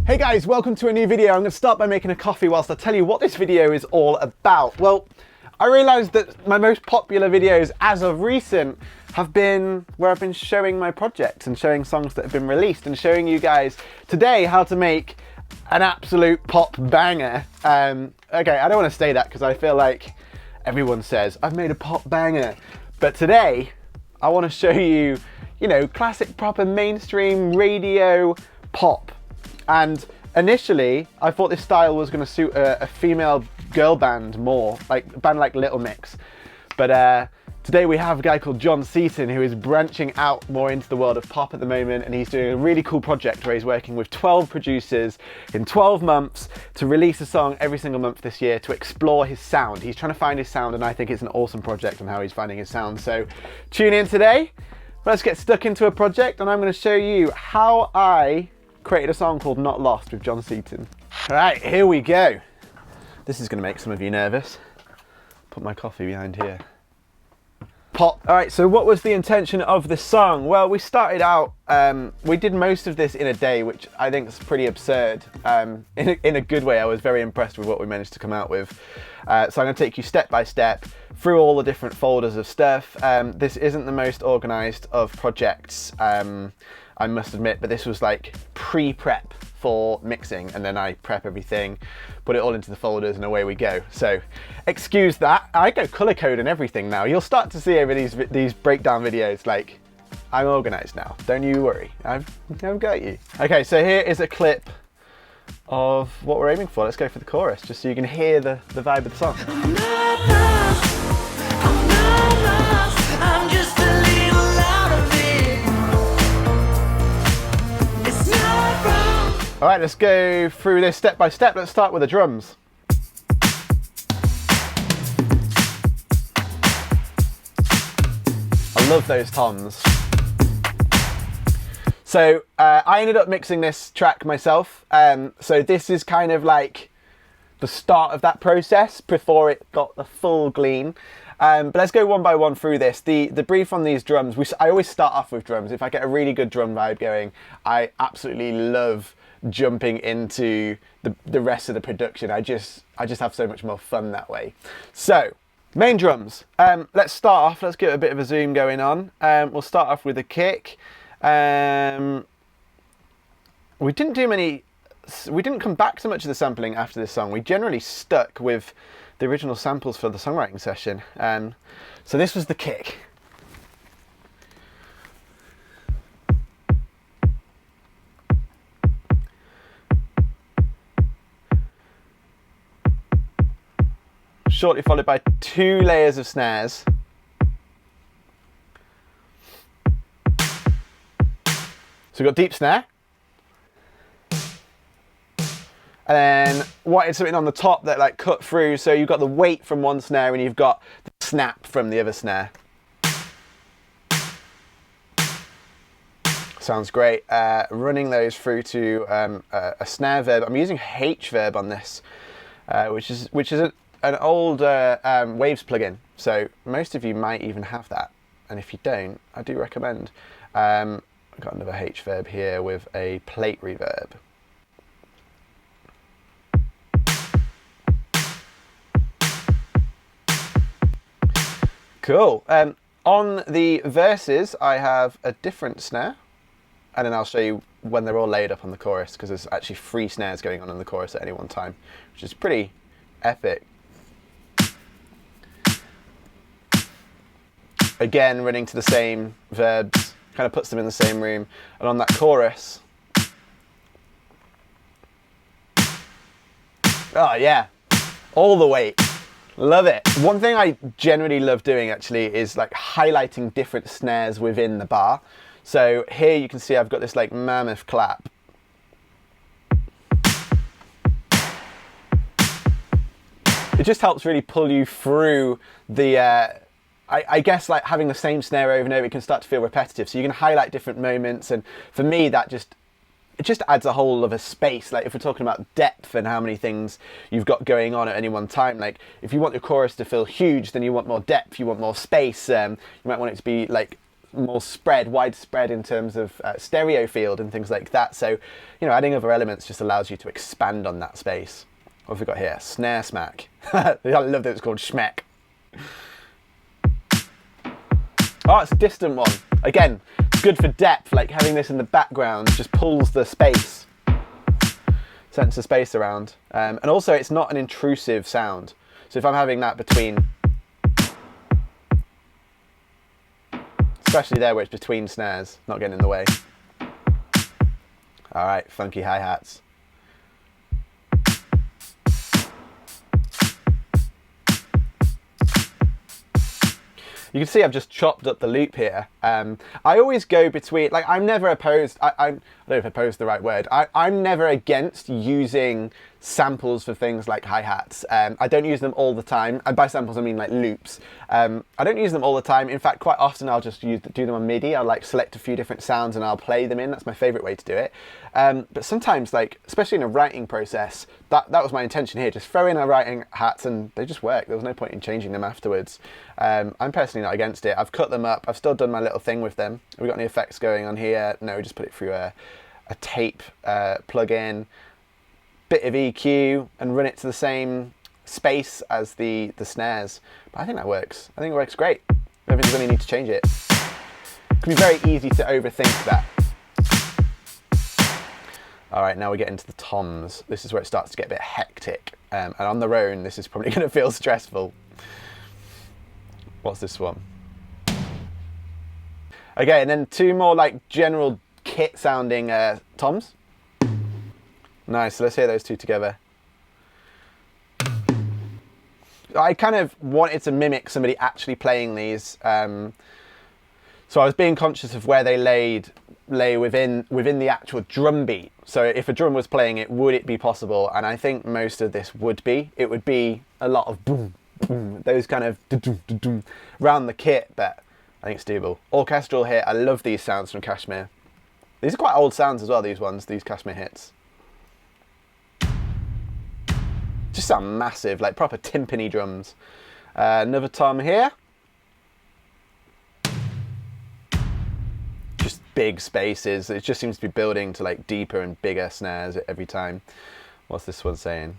Hey guys, welcome to a new video. I'm going to start by making a coffee whilst I tell you what this video is all about. Well, I realised that my most popular videos as of recent have been where I've been showing my projects and showing songs that have been released and showing you guys today how to make an absolute pop banger. Okay, I don't want to say that because I feel like everyone says I've made a pop banger, but today I want to show you, you know, classic proper mainstream radio pop. And initially, I thought this style was going to suit a female girl band more, like a band like Little Mix. But today we have a guy called John Seaton who is branching out more into the world of pop at the moment, and he's doing a really cool project where he's working with 12 producers in 12 months to release a song every single month this year to explore his sound. He's trying to find his sound, and I think it's an awesome project on how he's finding his sound. So tune in today. Let's get stuck into a project, and I'm going to show you how I created a song called Not Lost with John Seaton. All right, here we go. This is gonna make some of you nervous. Put my coffee behind here. Pop. All right, so what was the intention of this song? Well, we started out, we did most of this in a day, which I think is pretty absurd. In a good way. I was very impressed with what we managed to come out with. So I'm gonna take you step by step through all the different folders of stuff. This isn't the most organized of projects, I must admit, but this was like pre-prep for mixing, and then I prep everything, put it all into the folders, and away we go. So excuse that. I go color code and everything now. You'll start to see over these breakdown videos, like, I'm organized now. Don't you worry. I've got you. Okay, so here is a clip of what we're aiming for. Let's go for the chorus, just so you can hear the vibe of the song. I'm not lost, I'm not lost, I'm just a little out of it. It's not wrong. All right, let's go through this step by step. Let's start with the drums. I love those toms. So I ended up mixing this track myself. So this is kind of like the start of that process before it got the full glean. But let's go one by one through this. The brief on these drums, I always start off with drums. If I get a really good drum vibe going, I absolutely love jumping into the rest of the production. I just have so much more fun that way. So main drums. Let's start off. Let's get a bit of a zoom going on. We'll start off with a kick. We didn't come back so much to the sampling after this song. We generally stuck with the original samples for the songwriting session. So this was the kick. Shortly followed by 2 layers of snares. So we've got deep snare. And then wanted something on the top that like cut through, so you've got the weight from one snare and you've got the snap from the other snare. Sounds great. Running those through to a snare verb. I'm using H verb on this, which is an old Waves plugin. So most of you might even have that, and if you don't, I do recommend. I've got another H verb here with a plate reverb. Cool. On the verses, I have a different snare, and then I'll show you when they're all laid up on the chorus, because there's actually 3 snares going on in the chorus at any one time, which is pretty epic. Again, running to the same verbs, kind of puts them in the same room, and on that chorus, oh yeah, all the weight. Love it. One thing I generally love doing actually is like highlighting different snares within the bar. So here you can see I've got this like mammoth clap. It just helps really pull you through the, I guess like having the same snare over and over, it can start to feel repetitive. So you can highlight different moments, and for me that it just adds a whole other space. Like if we're talking about depth and how many things you've got going on at any one time, like if you want your chorus to feel huge, then you want more depth, you want more space. You might want it to be like more widespread in terms of stereo field and things like that. So, you know, adding other elements just allows you to expand on that space. What have we got here? Snare Smack. I love that it's called Schmeck. Oh, it's a distant one. Again, good for depth, like having this in the background just pulls the space, sensor space around. And also it's not an intrusive sound. So if I'm having that between, especially there where it's between snares, not getting in the way. All right, funky hi-hats. You can see I've just chopped up the loop here. I always go between, like I'm never opposed, I don't know if opposed is the right word, I'm never against using samples for things like hi-hats. I don't use them all the time, and by samples I mean like loops. I don't use them all the time. In fact, quite often I'll just do them on MIDI. I'll like select a few different sounds and I'll play them in. That's my favorite way to do it. But sometimes, like, especially in a writing process, that was my intention here. Just throw in our writing hats and they just work. There was no point in changing them afterwards. I'm personally not against it. I've cut them up. I've still done my little thing with them. Have we got any effects going on here? No, we just put it through a tape plug-in, bit of EQ, and run it to the same space as the snares. But I think that works. I think it works great. I don't think there's any need to change it. It can be very easy to overthink that. All right, now we get into the toms. This is where it starts to get a bit hectic. And on their own, this is probably going to feel stressful. What's this one? Okay, and then two more like general kit sounding toms. Nice, so let's hear those two together. I kind of wanted to mimic somebody actually playing these. So I was being conscious of where they lay within the actual drum beat. So if a drum was playing it, would it be possible? And I think most of this would be. It would be a lot of boom, boom, those kind of do-do-do-do around the kit, but I think it's doable. Orchestral here, I love these sounds from Kashmir. These are quite old sounds as well, these Kashmir hits. Just sound massive, like proper timpani drums. Another tom here. Just big spaces. It just seems to be building to like deeper and bigger snares every time. What's this one saying?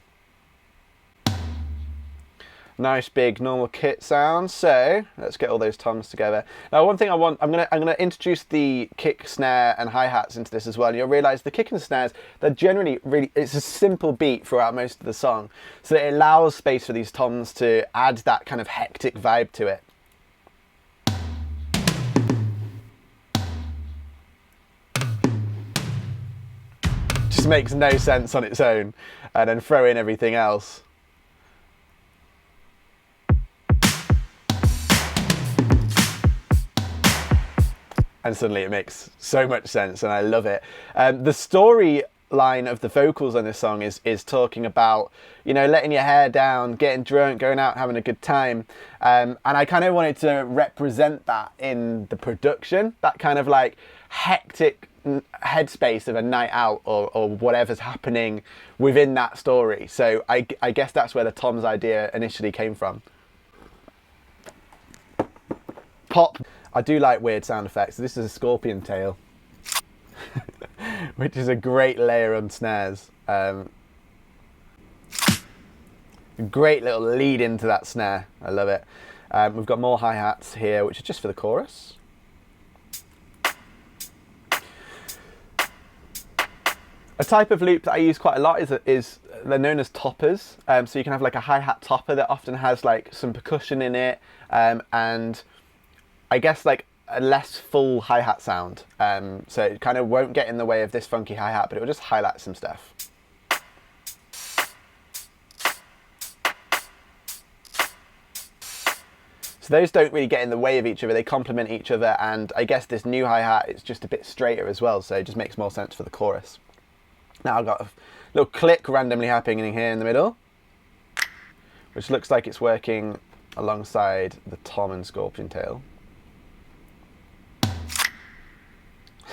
Nice big normal kit sound. So let's get all those toms together. Now, one thing I'm gonna introduce the kick, snare, and hi-hats into this as well. And you'll realise the kick and snares, they're generally it's a simple beat throughout most of the song, so it allows space for these toms to add that kind of hectic vibe to it. Just makes no sense on its own, and then throw in everything else. And suddenly it makes so much sense, and I love it. The storyline of the vocals on this song is talking about, you know, letting your hair down, getting drunk, going out, having a good time. And I kind of wanted to represent that in the production, that kind of like hectic headspace of a night out or whatever's happening within that story. So I guess that's where the toms idea initially came from. Pop. I do like weird sound effects. This is a scorpion tail, which is a great layer on snares. A great little lead into that snare. I love it. We've got more hi-hats here, which are just for the chorus. A type of loop that I use quite a lot is they're known as toppers. So you can have like a hi-hat topper that often has like some percussion in it, and I guess like a less full hi-hat sound. So it kind of won't get in the way of this funky hi-hat, but it will just highlight some stuff. So those don't really get in the way of each other, they complement each other, and I guess this new hi-hat is just a bit straighter as well, so it just makes more sense for the chorus. Now I've got a little click randomly happening here in the middle, which looks like it's working alongside the tom and scorpion tail.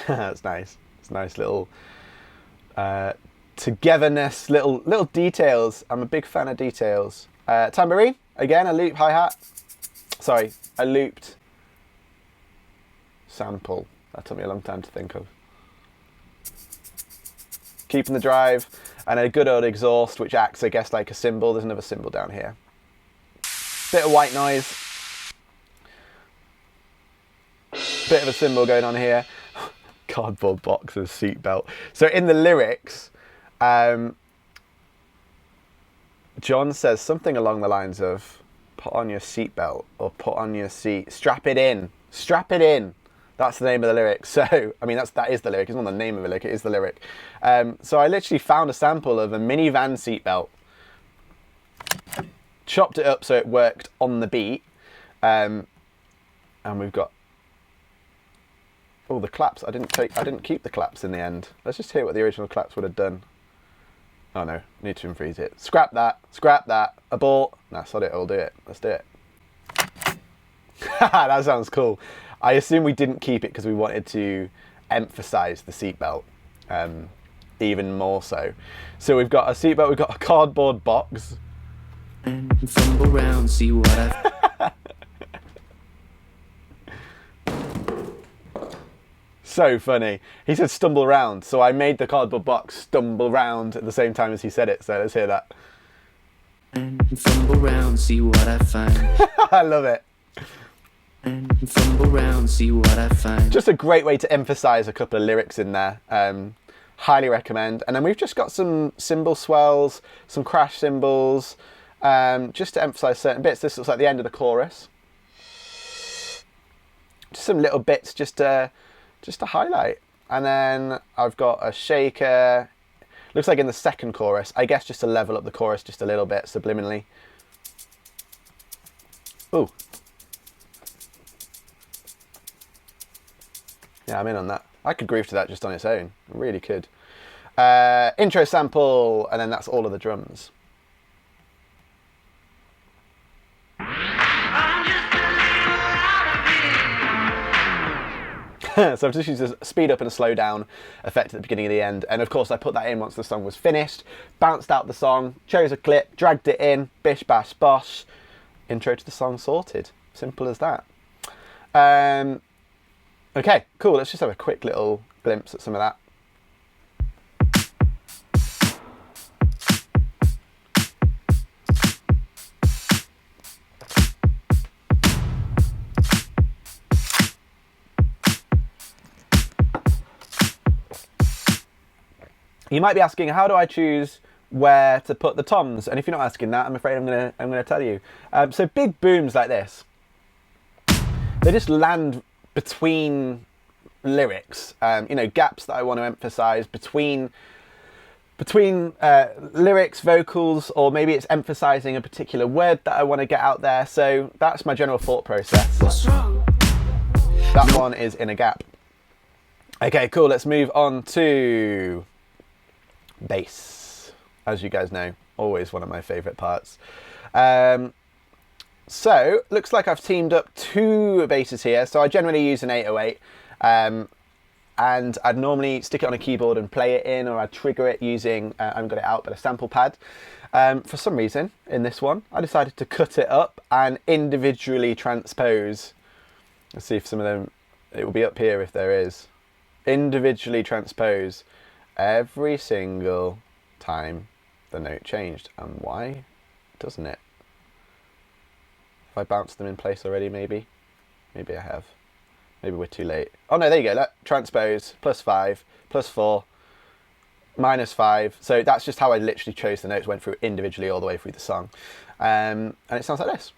That's nice. It's nice little togetherness, little details. I'm a big fan of details. Tambourine, again, a loop hi-hat. Sorry, a looped sample. That took me a long time to think of. Keeping the drive, and a good old exhaust, which acts, I guess, like a cymbal. There's another cymbal down here. Bit of white noise. Bit of a cymbal going on here. Cardboard box of seatbelt. So in the lyrics, John says something along the lines of, put on your seatbelt, or put on your seat, strap it in. Strap it in. That's the name of the lyric. So, I mean, that is the lyric. It's not the name of the lyric, it is the lyric. So I literally found a sample of a minivan seatbelt, chopped it up so it worked on the beat, and we've got all the claps. I didn't keep the claps in the end. Let's just hear what the original claps would have done. Oh no, need to unfreeze it. Scrap that, abort. Nah, sod it, I'll do it. Let's do it. That sounds cool. I assume we didn't keep it because we wanted to emphasize the seatbelt even more so. So we've got a seatbelt, we've got a cardboard box. And fumble around, see what I've... So funny. He said stumble round, so I made the cardboard box stumble round at the same time as he said it, so let's hear that. And fumble around, see what I find. I love it. And fumble around, see what I find. Just a great way to emphasize a couple of lyrics in there. Highly recommend. And then we've just got some cymbal swells, some crash cymbals, just to emphasize certain bits. This looks like the end of the chorus. Just some little bits just to highlight. And then I've got a shaker. Looks like in the second chorus, I guess just to level up the chorus just a little bit subliminally. Ooh. Yeah, I'm in on that. I could groove to that just on its own. I really could. Intro sample, and then that's all of the drums. So I've just used a speed up and a slow down effect at the beginning and the end. And of course I put that in once the song was finished, bounced out the song, chose a clip, dragged it in, bish bash bosh, intro to the song sorted. Simple as that. Okay, cool, let's just have a quick little glimpse at some of that. You might be asking, how do I choose where to put the toms? And if you're not asking that, I'm afraid I'm gonna tell you. So big booms like this, they just land between lyrics. You know, gaps that I want to emphasize between lyrics, vocals, or maybe it's emphasizing a particular word that I want to get out there. So that's my general thought process. What's wrong? That one is in a gap. Okay, cool. Let's move on to bass. As you guys know, always one of my favorite parts. So looks like I've teamed up two basses here. So I generally use an 808, and I'd normally stick it on a keyboard and play it in, or I'd trigger it using, I haven't got it out, but a sample pad. For some reason in this one, I decided to cut it up and individually transpose. Let's see if some of them, it will be up here if there is. Individually transpose every single time the note changed. And why doesn't it? Have I bounced them in place already, maybe? Maybe I have. Maybe we're too late. Oh no, there you go. Look, transpose, +5, +4, -5. So that's just how I literally chose the notes, went through individually all the way through the song. And it sounds like this.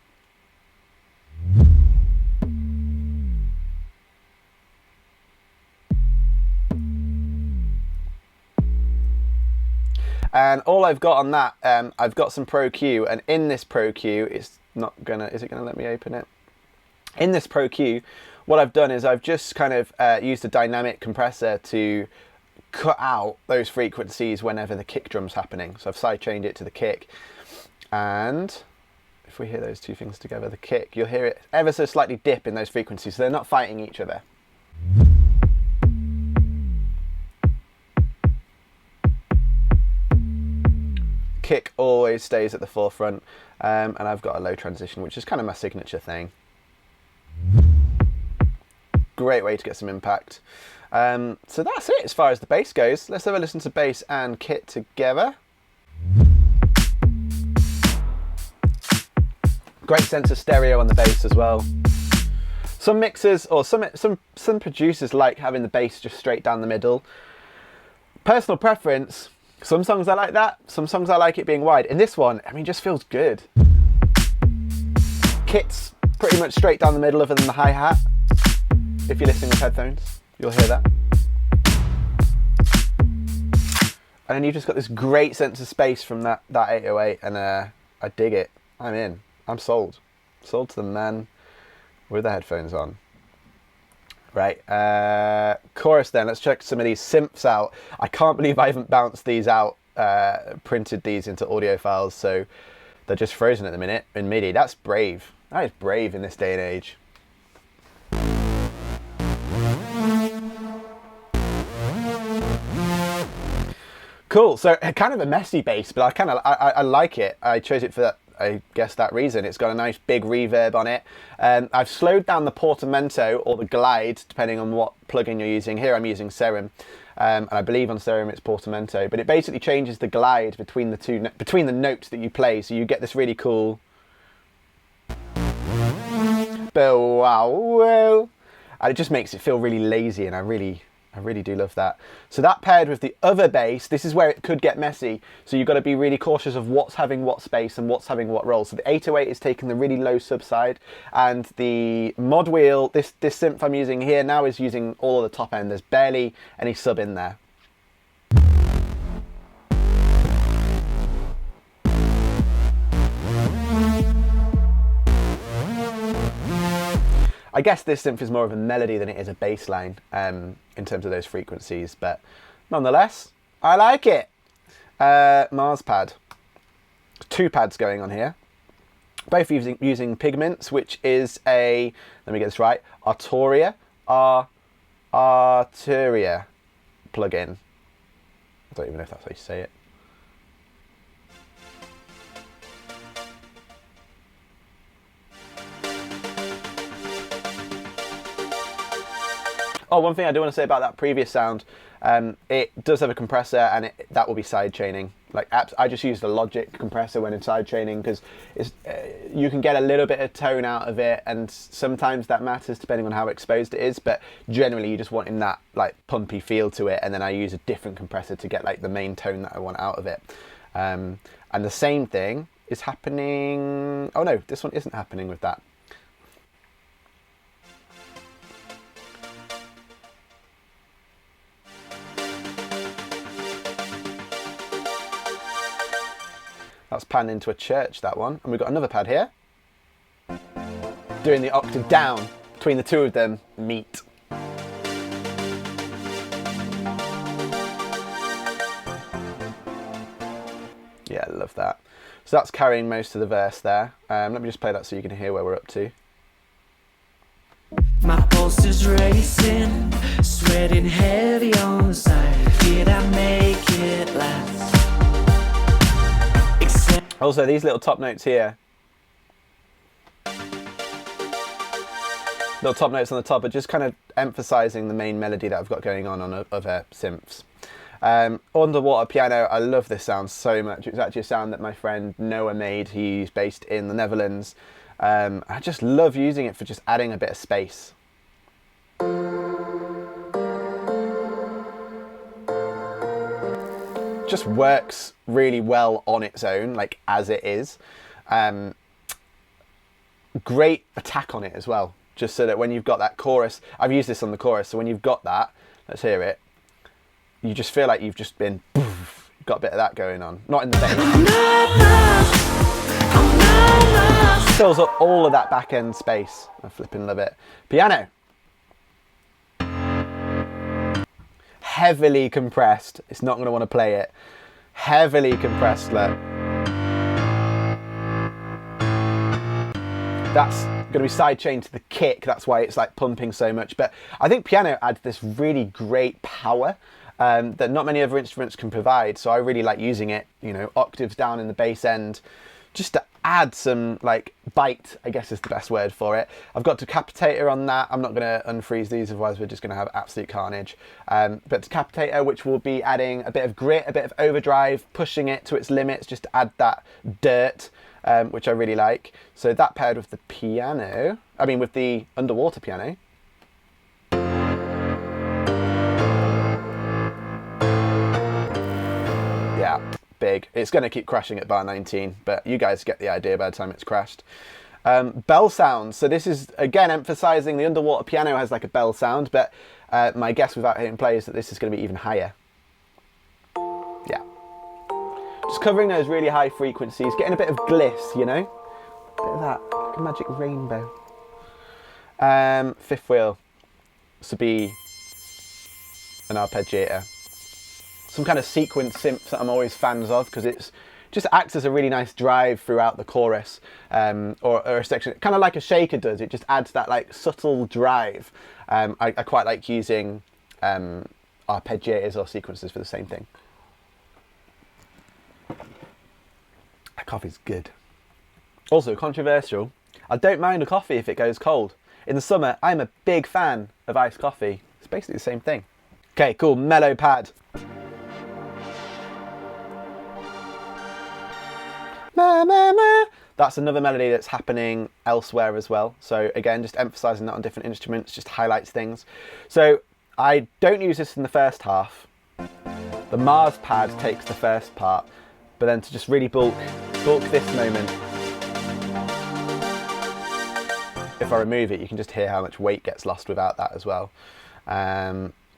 And all I've got on that, I've got some Pro Q, and in this Pro Q, it's not gonna, is it gonna let me open it? In this Pro Q, what I've done is I've just kind of used a dynamic compressor to cut out those frequencies whenever the kick drum's happening. So I've sidechained it to the kick, and if we hear those two things together, the kick, you'll hear it ever so slightly dip in those frequencies, so they're not fighting each other. Kick always stays at the forefront, and I've got a low transition, which is kind of my signature thing. great way to get some impact. So that's it as far as the bass goes. Let's have a listen to bass and kit together. Great sense of stereo on the bass as well. Some mixers or some producers like having the bass just straight down the middle. Personal preference, some songs I like that, some songs I like it being wide. In this one, I mean, just feels good. Kit's pretty much straight down the middle other than the hi-hat. If you're listening with headphones, you'll hear that. And then you've just got this great sense of space from that 808, and I dig it. I'm in. I'm sold. Sold to the man with the headphones on. Right, chorus then. Let's check some of these synths out. I can't believe I haven't bounced these out, printed these into audio files, so they're just frozen at the minute in MIDI. That's brave. That is brave in this day and age. Cool, so kind of a messy bass, but I like it. I chose it for that, I guess, that reason. It's got a nice big reverb on it. I've slowed down the portamento or the glide, depending on what plugin you're using. Here I'm using Serum, and I believe on Serum it's portamento, but it basically changes the glide between the notes that you play, so you get this really cool bow wow wow, and it just makes it feel really lazy, and I really do love that. So that paired with the other bass, this is where it could get messy. So you've got to be really cautious of what's having what space and what's having what role. So the 808 is taking the really low sub side, and the mod wheel, this synth I'm using here now, is using all of the top end. There's barely any sub in there. I guess this synth is more of a melody than it is a bass line in terms of those frequencies, but nonetheless, I like it. Mars pad. 2 pads going on here. Both using Pigments, which is a, let me get this right, Arturia plugin. I don't even know if that's how you say it. Oh, one thing I do want to say about that previous sound, it does have a compressor, and that will be side chaining. Like I just use the Logic compressor when in side chaining, because you can get a little bit of tone out of it, and sometimes that matters depending on how exposed it is. But generally, you just want in that like pumpy feel to it, and then I use a different compressor to get like the main tone that I want out of it. And the same thing is happening. Oh no, this one isn't happening with that. That's panned into a church, that one. And we've got another pad here. Doing the octave down. Between the two of them, meet. Yeah, I love that. So that's carrying most of the verse there. Let me just play that so you can hear where we're up to. My pulse is racing, sweating heavy on the side. Did I make it last? Also, these little top notes here. Little top notes on the top are just kind of emphasizing the main melody that I've got going on other synths. Underwater piano, I love this sound so much. It's actually a sound that my friend Noah made. He's based in the Netherlands. I just love using it for just adding a bit of space. Just works really well on its own, like as it is. Great attack on it as well, just so that when you've got that chorus, I've used this on the chorus, so when you've got that, let's hear it, you just feel like you've just been, poof, got a bit of that going on. Not in the bass. Fills up all of that back end space. I flipping love it. Piano. Heavily compressed. It's not going to want to play it. Heavily compressed, look. That's going to be sidechained to the kick. That's why it's like pumping so much. But I think piano adds this really great power that not many other instruments can provide. So I really like using it, you know, octaves down in the bass end, just to add some like bite, I guess is the best word for it. I've got Decapitator on that. I'm not going to unfreeze these, otherwise we're just going to have absolute carnage. But Decapitator, which will be adding a bit of grit, a bit of overdrive, pushing it to its limits just to add that dirt, which I really like. So that paired with the piano, I mean with the underwater piano. Yeah. Big. It's going to keep crashing at bar 19, but you guys get the idea by the time it's crashed. Bell sounds. So this is, again, emphasizing the underwater piano has like a bell sound, but my guess without hitting play is that this is going to be even higher. Yeah. Just covering those really high frequencies, getting a bit of gliss, you know? A bit of that, like a magic rainbow. Fifth wheel. This would be an arpeggiator. Some kind of sequence synth that I'm always fans of, because it's just acts as a really nice drive throughout the chorus, or a section, kind of like a shaker does. It just adds that like subtle drive. I quite like using arpeggiators or sequences for the same thing. That coffee's good. Also controversial, I don't mind a coffee if it goes cold. In the summer, I'm a big fan of iced coffee. It's basically the same thing. Okay, cool, mellow pad. That's another melody that's happening elsewhere as well. So again, just emphasizing that on different instruments just highlights things. So I don't use this in the first half. The Mars pad takes the first part, but then to just really bulk this moment, if I remove it, you can just hear how much weight gets lost without that as well.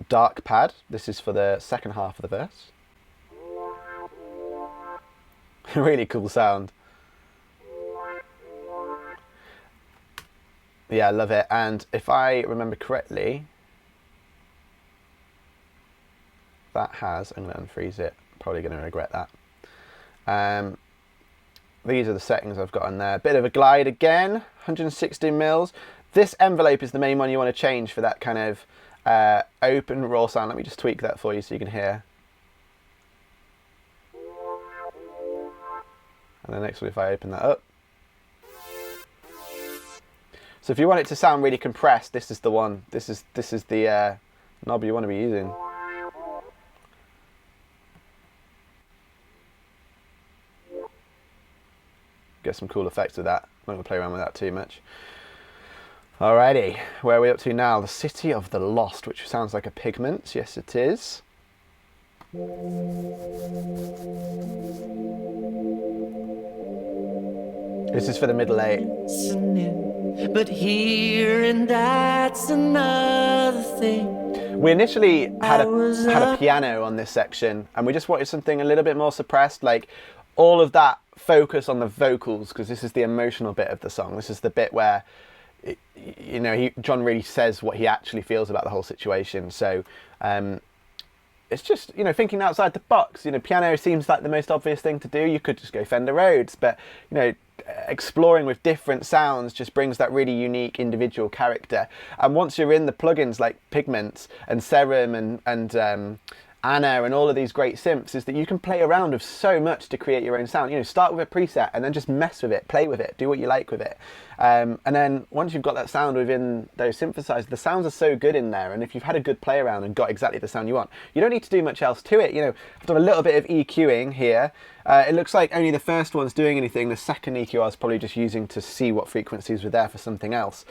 Dark pad, this is for the second half of the verse. Really cool sound. Yeah, I love it. And if I remember correctly, that has, I'm going to unfreeze it, probably going to regret that. These are the settings I've got on there. Bit of a glide again, 160 mils. This envelope is the main one you want to change for that kind of open raw sound. Let me just tweak that for you so you can hear. And the next one, if I open that up. So if you want it to sound really compressed, this is the one. This is the knob you want to be using. Get some cool effects with that. I'm not going to play around with that too much. Alrighty, where are we up to now? The City of the Lost, which sounds like a Pigment. Yes, it is. This is for the middle eight. But here and that's another thing. We initially had a piano on this section, and we just wanted something a little bit more suppressed, like all of that focus on the vocals, because this is the emotional bit of the song. This is the bit where, you know, John really says what he actually feels about the whole situation. So it's just, you know, thinking outside the box. You know, piano seems like the most obvious thing to do. You could just go Fender Rhodes, but, you know, exploring with different sounds just brings that really unique individual character. And once you're in the plugins like Pigments and Serum and Anna and all of these great synths, is that you can play around with so much to create your own sound. You know, start with a preset and then just mess with it, play with it, do what you like with it. And then once you've got that sound within those synthesizers, the sounds are so good in there. And if you've had a good play around and got exactly the sound you want, you don't need to do much else to it. You know, I've done a little bit of EQing here. It looks like only the first one's doing anything. The second EQ I was probably just using to see what frequencies were there for something else.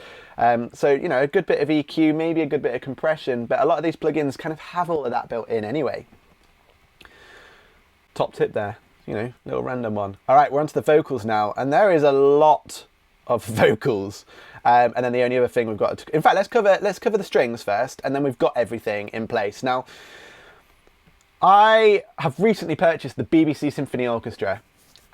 So, you know, a good bit of EQ, maybe a good bit of compression, but a lot of these plugins kind of have all of that built in anyway. Top tip there, you know, little random one. All right, we're onto the vocals now, and there is a lot of vocals. And then the only other thing we've got to, in fact, let's cover the strings first, and then we've got everything in place. Now, I have recently purchased the BBC Symphony Orchestra,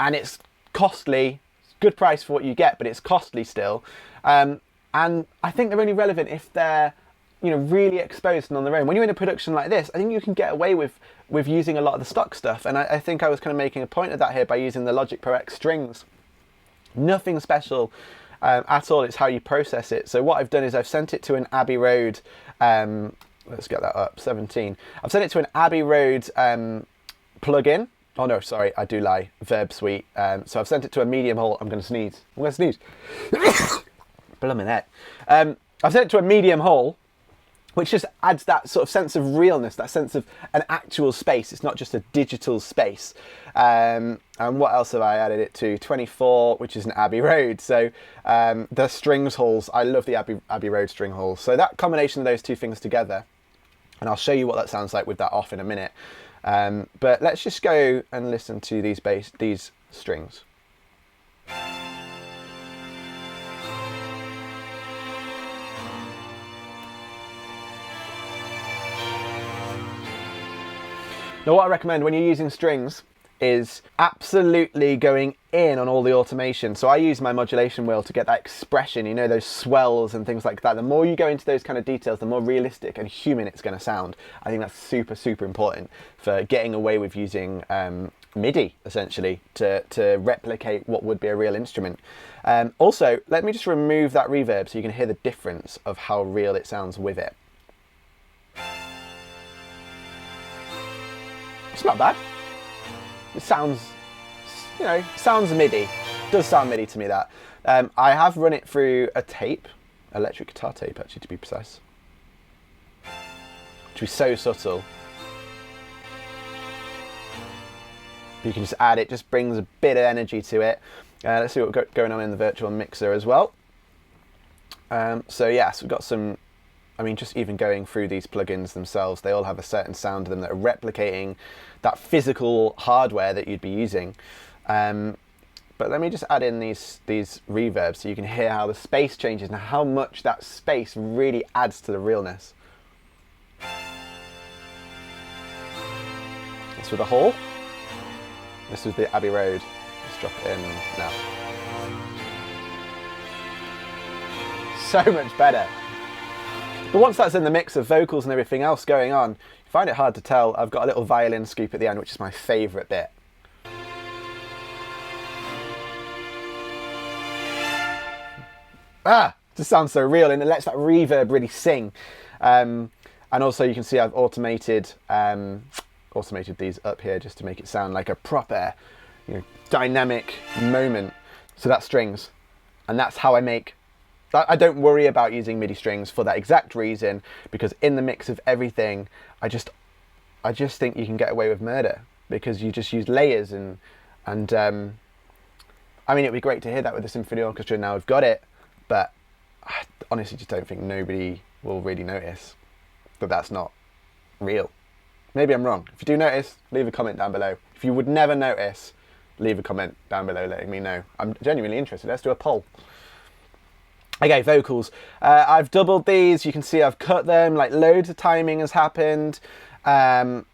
and it's costly. It's a good price for what you get, but it's costly still. And I think they're only relevant if they're, you know, really exposed and on their own. When you're in a production like this, I think you can get away with using a lot of the stock stuff. And I think I was kind of making a point of that here by using the Logic Pro X strings. Nothing special at all. It's how you process it. So what I've done is I've sent it to an Abbey Road, let's get that up, 17. I've sent it to an Abbey Road plugin, Oh no, sorry, I do lie. Verb Suite. So I've sent it to a medium hole. I'm going to sneeze. I'm going to sneeze. Blooming heck. I've sent it to a medium hole, which just adds that sort of sense of realness, that sense of an actual space. It's not just a digital space. And what else have I added it to? 24, which is an Abbey Road. So the strings holes, I love the Abbey Road string holes. So that combination of those two things together, and I'll show you what that sounds like with that off in a minute. But let's just go and listen to these strings. Now what I recommend when you're using strings is absolutely going in on all the automation. So I use my modulation wheel to get that expression, you know, those swells and things like that. The more you go into those kind of details, the more realistic and human it's going to sound. I think that's super, super important for getting away with using MIDI, essentially, to replicate what would be a real instrument. Also, let me just remove that reverb so you can hear the difference of how real it sounds with it. It's not bad. It sounds, you know, sounds MIDI. It does sound MIDI to me, that. I have run it through a tape, electric guitar tape actually, to be precise. Which is so subtle. You can just add it, just brings a bit of energy to it. Let's see what's going on in the virtual mixer as well. So yes, we've got some, I mean, just even going through these plugins themselves, they all have a certain sound to them that are replicating that physical hardware that you'd be using. But let me just add in these reverbs so you can hear how the space changes and how much that space really adds to the realness. This with the hall. This was the Abbey Road. Let's drop it in now. So much better. But once that's in the mix of vocals and everything else going on, you find it hard to tell. I've got a little violin scoop at the end, which is my favourite bit. Just sounds so real, and it lets that reverb really sing. And also you can see I've automated these up here just to make it sound like a proper, you know, dynamic moment. So that's strings, and that's how I make. I don't worry about using MIDI strings for that exact reason, because in the mix of everything, I just think you can get away with murder because you just use layers and I mean, it'd be great to hear that with the symphony orchestra now we've got it, but I honestly just don't think nobody will really notice that that's not real. Maybe I'm wrong. If you do notice, leave a comment down below. If you would never notice, leave a comment down below letting me know. I'm genuinely interested. Let's do a poll. Okay, vocals. I've doubled these. You can see I've cut them, like loads of timing has happened. Some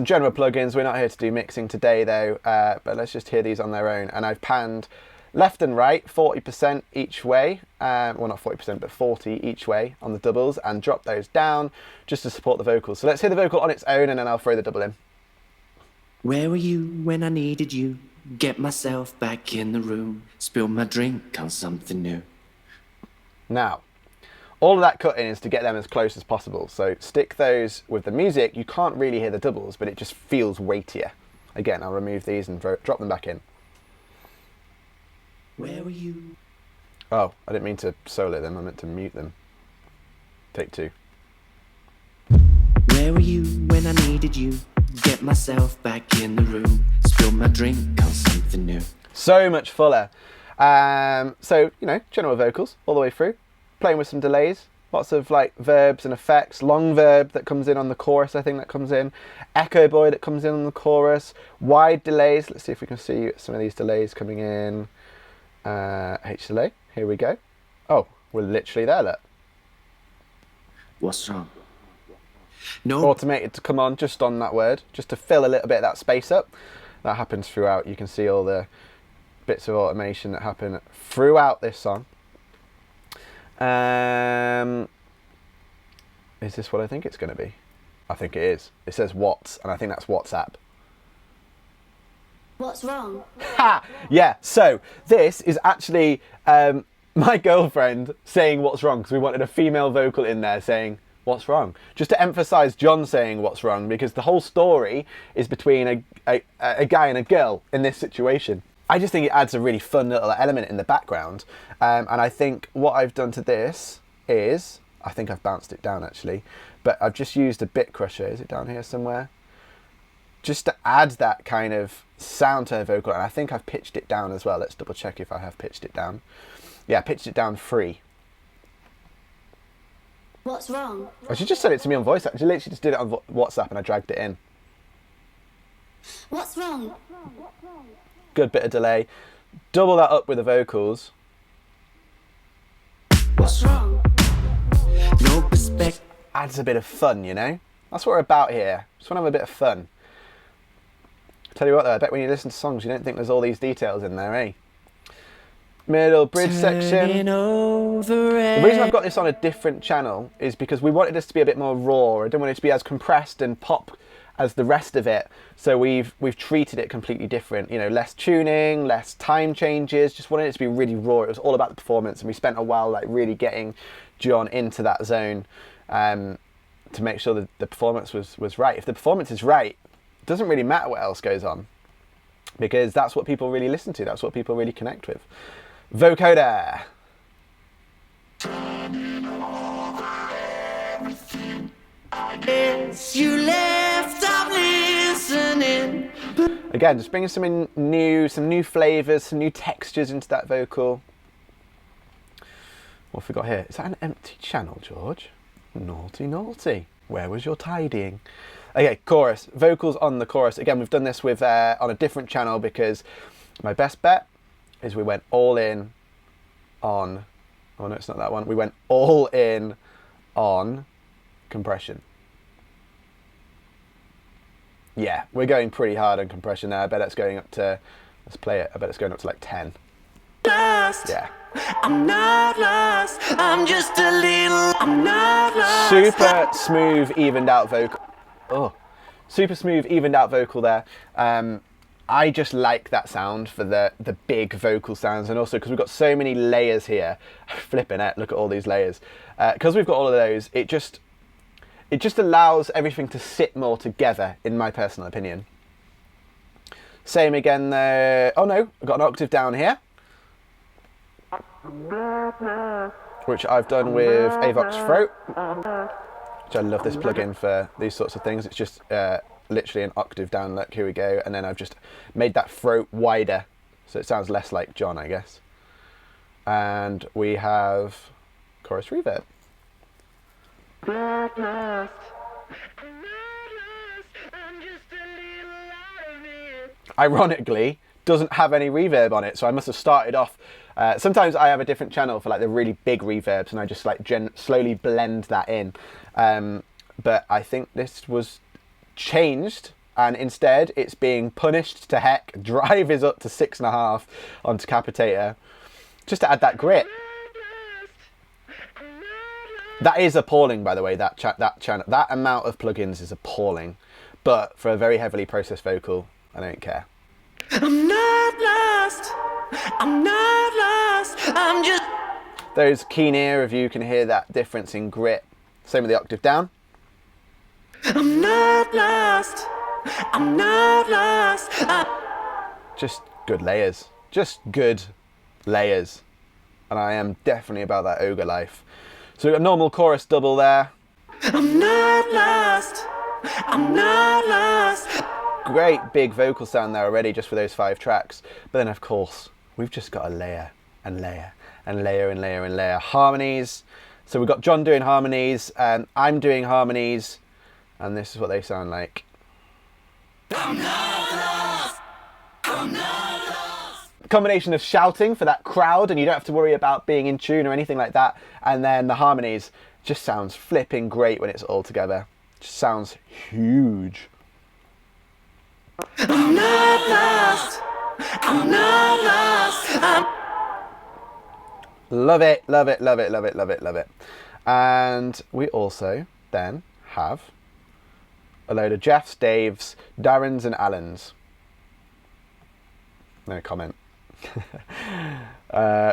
general plugins. We're not here to do mixing today though, but let's just hear these on their own. And I've panned left and right 40% each way. Well, not 40%, but 40 each way on the doubles, and drop those down just to support the vocals. So let's hear the vocal on its own and then I'll throw the double in. Where were you when I needed you? Get myself back in the room. Spill my drink on something new. Now, all of that cutting is to get them as close as possible. So stick those with the music. You can't really hear the doubles, but it just feels weightier. Again, I'll remove these and drop them back in. Where were you? Oh, I didn't mean to solo them. I meant to mute them. Take two. Where were you when I needed you? Get myself back in the room. Spill my drink on something new. So much fuller. So, you know, general vocals all the way through, playing with some delays, lots of like verbs and effects, long verb that comes in on the chorus, I think that comes in, echo boy that comes in on the chorus, wide delays. Let's see if we can see some of these delays coming in. H delay, here we go. Oh, we're literally there, look. What's wrong? No. Automated to come on just on that word, just to fill a little bit of that space up. That happens throughout. You can see all the bits of automation that happen throughout this song. Is this what I think it's going to be? I think it is. It says What's, and I think that's WhatsApp. What's wrong? Ha! Yeah, so this is actually my girlfriend saying what's wrong, because we wanted a female vocal in there saying What's wrong? Just to emphasize John saying what's wrong, because the whole story is between a guy and a girl in this situation. I just think it adds a really fun little element in the background. And I think what I've done to this is, I think I've bounced it down actually, but I've just used a bit crusher. Is it down here somewhere? Just to add that kind of sound to her vocal. And I think I've pitched it down as well. Let's double check if I have pitched it down. Yeah, I pitched it down 3. What's wrong? Oh, she just said it to me on voice. She literally just did it on WhatsApp and I dragged it in. What's wrong? Good bit of delay. Double that up with the vocals. What's wrong? No perspective. Adds a bit of fun, you know? That's what we're about here. Just want to have a bit of fun. Tell you what though, I bet when you listen to songs you don't think there's all these details in there, eh? Middle bridge section. The reason I've got this on a different channel is because we wanted this to be a bit more raw. I didn't want it to be as compressed and pop as the rest of it. So we've treated it completely different. You know, less tuning, less time changes. Just wanted it to be really raw. It was all about the performance, and we spent a while like really getting John into that zone to make sure that the performance was right. If the performance is right, it doesn't really matter what else goes on, because that's what people really listen to. That's what people really connect with. Vocoder. You left off listening. Again, just bringing some new flavours, some new textures into that vocal. What have we got here? Is that an empty channel, George? Naughty, naughty. Where was your tidying? Okay, chorus. Vocals on the chorus. Again, we've done this with on a different channel because my best bet is we went all in on... Oh no, it's not that one. We went all in on compression. Yeah, we're going pretty hard on compression there. I bet it's going up to... Let's play it. I bet it's going up to like 10. Lost. Yeah. I'm not lost. I'm just a little. I'm not lost. Super smooth, evened out vocal. Oh, super smooth, evened out vocal there. I just like that sound for the big vocal sounds, and also because we've got so many layers here. Flipping it, look at all these layers. Because we've got all of those, it just allows everything to sit more together, in my personal opinion. Same again there. Oh no, I've got an octave down here, which I've done with Avox Throat, which I love this plugin for these sorts of things. It's just literally an octave down. Look, here we go. And then I've just made that throat wider, so it sounds less like John, I guess. And we have chorus reverb. Ironically, doesn't have any reverb on it, so I must have started off. Sometimes I have a different channel for like the really big reverbs, and I just like slowly blend that in. But I think this was changed, and instead it's being punished to heck. Drive is up to 6.5 on Decapitator, just to add that grit. That is appalling, by the way. That channel, that amount of plugins is appalling. But for a very heavily processed vocal, I don't care. I'm not lost. I'm not lost. I'm just. Those keen ear of you can hear that difference in grit. Same with the octave down. I'm not lost. I'm not lost. Just good layers. Just good layers. And I am definitely about that ogre life. So we've got a normal chorus double there. I'm not lost. I'm not lost. Great big vocal sound there already just for those 5 tracks. But then of course, we've just got a layer and layer and layer and layer and layer. Harmonies. So we've got John doing harmonies, and I'm doing harmonies, and this is what they sound like. I'm not lost. I'm not lost. Combination of shouting for that crowd, and you don't have to worry about being in tune or anything like that. And then the harmonies just sounds flipping great when it's all together. Just sounds huge. I'm not lost. I'm not lost. Love it, love it, love it, love it, love it, love it. And we also then have a load of Jeffs, Daves, Darrens and Allens. No comment.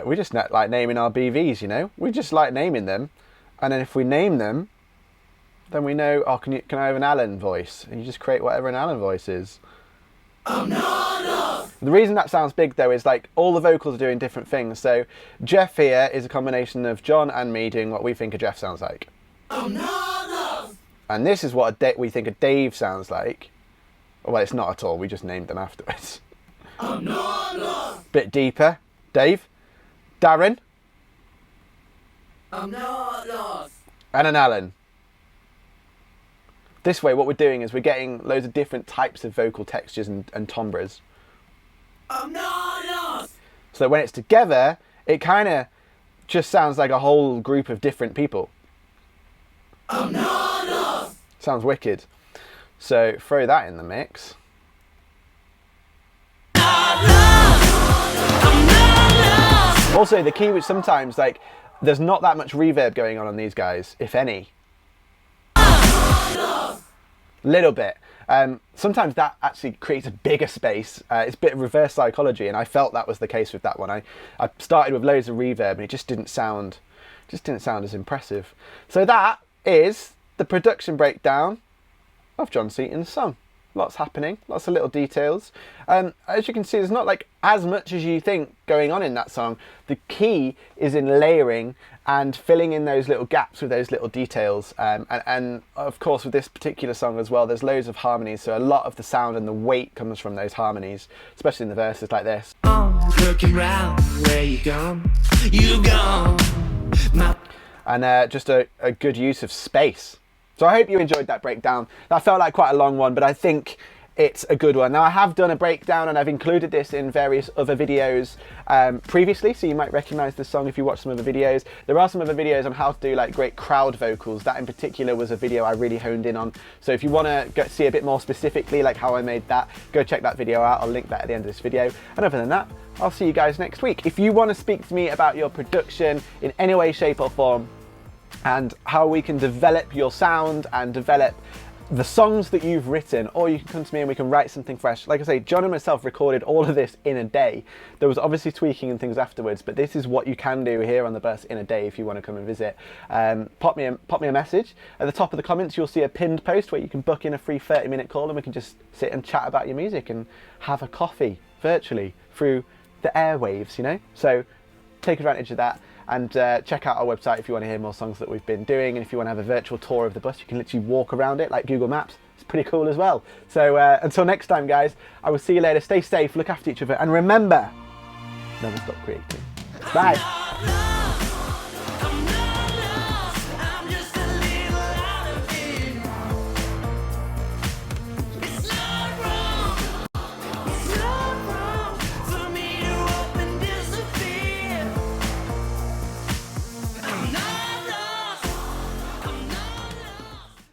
We just like naming our BVs, you know? We just like naming them. And then if we name them, then we know, oh, can I have an Alan voice? And you just create whatever an Alan voice is. The reason that sounds big though is like all the vocals are doing different things. So Jeff here is a combination of John and me doing what we think a Jeff sounds like. And this is what we think a Dave sounds like. Well, it's not at all. We just named them afterwards. Bit deeper. Dave. Darren. And an Alan. This way, what we're doing is we're getting loads of different types of vocal textures and timbres. So when it's together, it kind of just sounds like a whole group of different people. Sounds wicked. So throw that in the mix. Also, the key, which sometimes, like, there's not that much reverb going on these guys, if any. Little bit. Sometimes that actually creates a bigger space. It's a bit of reverse psychology, and I felt that was the case with that one. I started with loads of reverb, and it just didn't sound as impressive. So that is the production breakdown of John Seaton's song. Lots happening, lots of little details. As you can see, there's not like as much as you think going on in that song. The key is in layering and filling in those little gaps with those little details. And of course, with this particular song as well, there's loads of harmonies. So a lot of the sound and the weight comes from those harmonies, especially in the verses like this. Looking round, where you gone? You gone. And just a good use of space. So I hope you enjoyed that breakdown. That felt like quite a long one, but I think it's a good one. Now I have done a breakdown and I've included this in various other videos previously, so you might recognise this song if you watch some other videos. There are some other videos on how to do like great crowd vocals. That in particular was a video I really honed in on. So if you want to see a bit more specifically like how I made that, go check that video out. I'll link that at the end of this video. And other than that, I'll see you guys next week. If you want to speak to me about your production in any way, shape or form, and how we can develop your sound and develop the songs that you've written, or you can come to me and we can write something fresh. Like I say, John and myself recorded all of this in a day. There was obviously tweaking and things afterwards, but this is what you can do here on the bus in a day if you want to come and visit. Pop me a message. At the top of the comments you'll see a pinned post where you can book in a free 30-minute call and we can just sit and chat about your music and have a coffee virtually through the airwaves, you know? So take advantage of that. And check out our website if you want to hear more songs that we've been doing. And if you want to have a virtual tour of the bus, you can literally walk around it like Google Maps. It's pretty cool as well. So until next time, guys, I will see you later. Stay safe, look after each other, and remember, never stop creating. Bye.